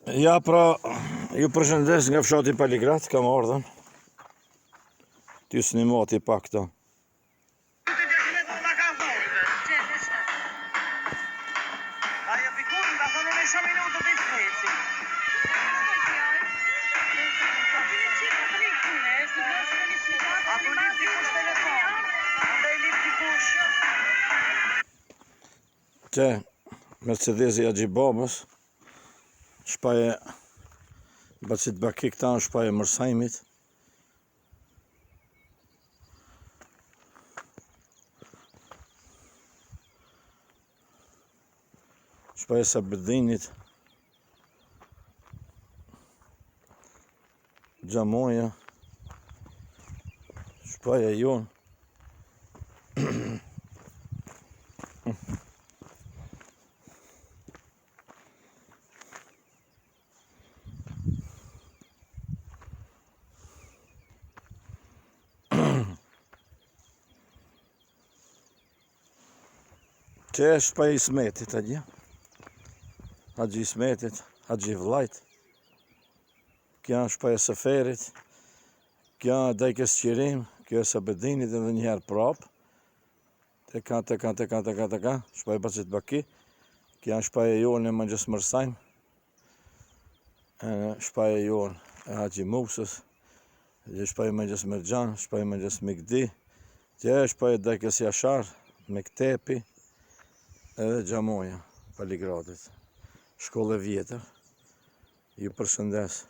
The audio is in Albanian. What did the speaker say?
Ja pra, ju përshëndes nga fshati Paligrat, kam ardhën. Ty së një moti pak këta. Që, Mercedesi Agjibabës, shpaje Bacit Baki këta në shpaje Mërsajmit. Shpaje Sabedinit. Gjamoja. Shpaje jonë. Që e shpaje Ismetit, Haxhi Ismetit, Haxhi Vllajt. Kja është shpaje Seferit. Kja Dajkes Qirim, kjo e Sabedinit edhe njëherë prapë. Teka, shpaje Bacit Baki. Kja është shpaje jonë e Mëngjes Mërsajm. Shpaje jonë e Haxhi Musës. Shpaje Mëngjes Mergjan, shpaje Mëngjes Mikdi. Kja është shpaje Dajkes Jashar, Mektepi. Edhe Gjamoja, Paligradit. Shkollë e vjetër. Ju përshëndes.